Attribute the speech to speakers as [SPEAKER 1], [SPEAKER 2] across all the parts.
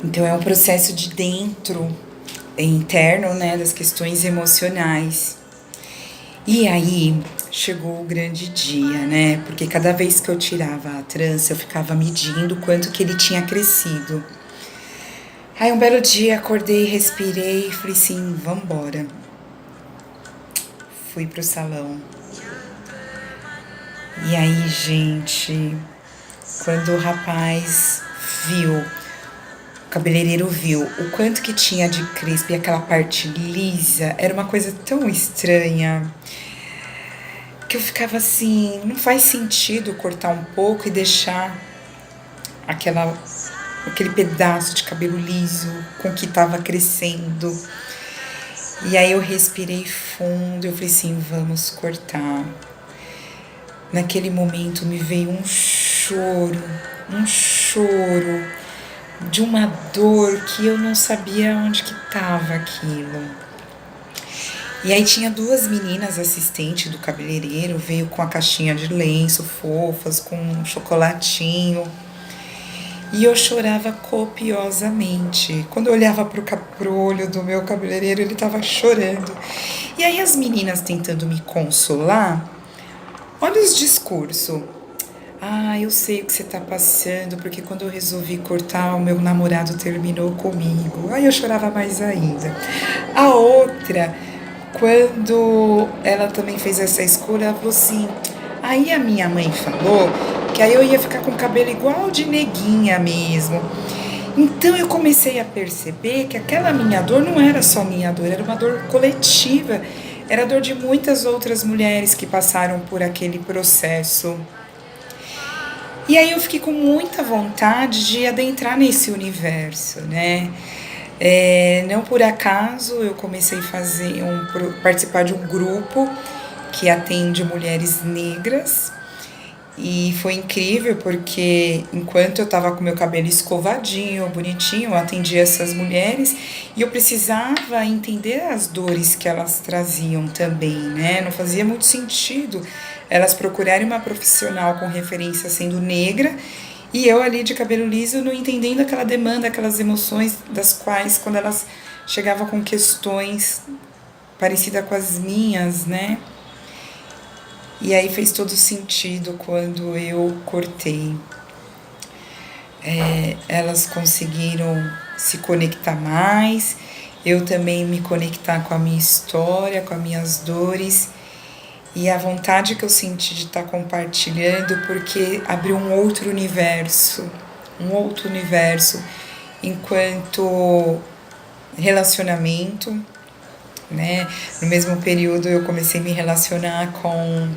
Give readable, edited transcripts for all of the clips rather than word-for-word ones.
[SPEAKER 1] Então é um processo de dentro, interno, né, das questões emocionais. E aí chegou o grande dia, né? Porque cada vez que eu tirava a trança, eu ficava medindo o quanto que ele tinha crescido. Aí um belo dia acordei, respirei e falei assim, vambora. Fui pro salão. E aí, gente, quando o rapaz viu, o cabeleireiro viu o quanto que tinha de crespo e aquela parte lisa, era uma coisa tão estranha que eu ficava assim, não faz sentido cortar um pouco e deixar aquele pedaço de cabelo liso com o que estava crescendo. E aí eu respirei fundo, eu falei assim, vamos cortar. Naquele momento me veio um choro de uma dor que eu não sabia onde que estava aquilo. E aí tinha duas meninas assistentes do cabeleireiro, veio com a caixinha de lenço fofas, com um chocolatinho. E eu chorava copiosamente. Quando eu olhava pro olho do meu cabeleireiro, ele estava chorando. E aí as meninas tentando me consolar, olha os discursos. Ah, eu sei o que você tá passando, porque quando eu resolvi cortar, o meu namorado terminou comigo. Aí eu chorava mais ainda. A outra, quando ela também fez essa escolha, ela falou assim, aí a minha mãe falou que aí eu ia ficar com o cabelo igual de neguinha mesmo. Então eu comecei a perceber que aquela minha dor não era só minha dor, era uma dor coletiva. Era a dor de muitas outras mulheres que passaram por aquele processo. E aí eu fiquei com muita vontade de adentrar nesse universo, né? Não por acaso eu comecei a participar de um grupo que atende mulheres negras. E foi incrível porque enquanto eu estava com meu cabelo escovadinho, bonitinho, eu atendia essas mulheres e eu precisava entender as dores que elas traziam também, né? Não fazia muito sentido elas procurarem uma profissional com referência sendo negra e eu ali de cabelo liso não entendendo aquela demanda, aquelas emoções das quais quando elas chegavam com questões parecidas com as minhas, né? E aí fez todo sentido quando eu cortei. Elas conseguiram se conectar mais, eu também me conectar com a minha história, com as minhas dores e a vontade que eu senti de estar compartilhando, porque abriu um outro universo enquanto relacionamento, né? No mesmo período eu comecei a me relacionar com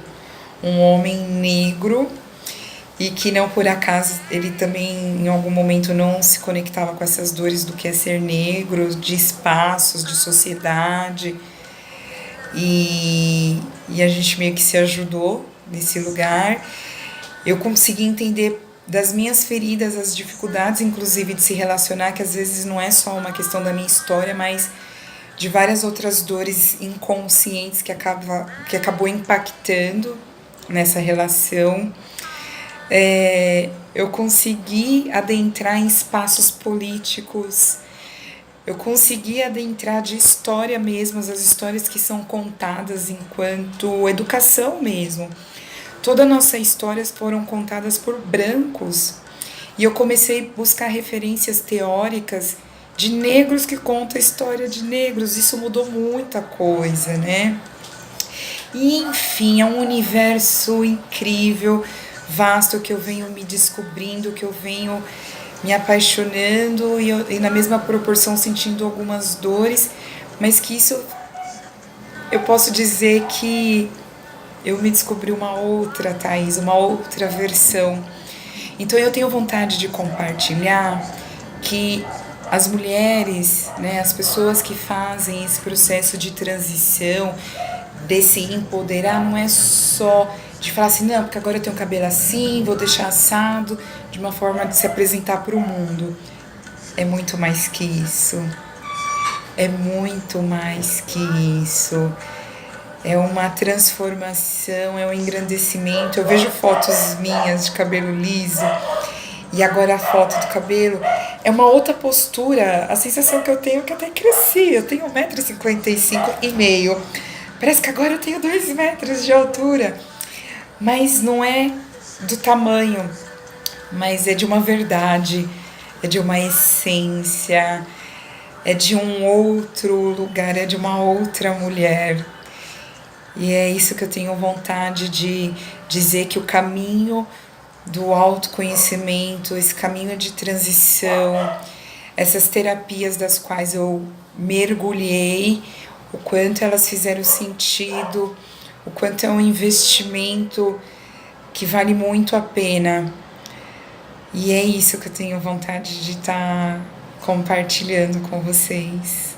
[SPEAKER 1] um homem negro e que não por acaso ele também em algum momento não se conectava com essas dores do que é ser negro, de espaços, de sociedade e a gente meio que se ajudou nesse lugar. Eu consegui entender das minhas feridas, as dificuldades inclusive de se relacionar, que às vezes não é só uma questão da minha história, mas de várias outras dores inconscientes que acabou impactando nessa relação. Eu consegui adentrar em espaços políticos, eu consegui adentrar de história mesmo, as histórias que são contadas enquanto educação mesmo. Toda a nossa histórias foram contadas por brancos e eu comecei a buscar referências teóricas de negros que contam a história de negros. Isso mudou muita coisa, né? E enfim, é um universo incrível, vasto, que eu venho me descobrindo, que eu venho me apaixonando e na mesma proporção sentindo algumas dores, mas que isso eu posso dizer que eu me descobri uma outra Thaís, uma outra versão. Então eu tenho vontade de compartilhar que as mulheres, né, as pessoas que fazem esse processo de transição, desse empoderar, não é só de falar assim, não, porque agora eu tenho cabelo assim, vou deixar assado, de uma forma de se apresentar para o mundo. É muito mais que isso. É muito mais que isso. É uma transformação, é um engrandecimento. Eu vejo fotos minhas de cabelo liso e agora a foto do cabelo. é uma outra postura. A sensação que eu tenho é que eu até cresci. Eu tenho 1,55 m e meio. Parece que agora eu tenho 2 metros de altura. Mas não é do tamanho, mas é de uma verdade, é de uma essência, é de um outro lugar, é de uma outra mulher. E é isso que eu tenho vontade de dizer, que o caminho do autoconhecimento, esse caminho de transição, essas terapias das quais eu mergulhei, o quanto elas fizeram sentido, o quanto é um investimento que vale muito a pena. E é isso que eu tenho vontade de estar compartilhando com vocês.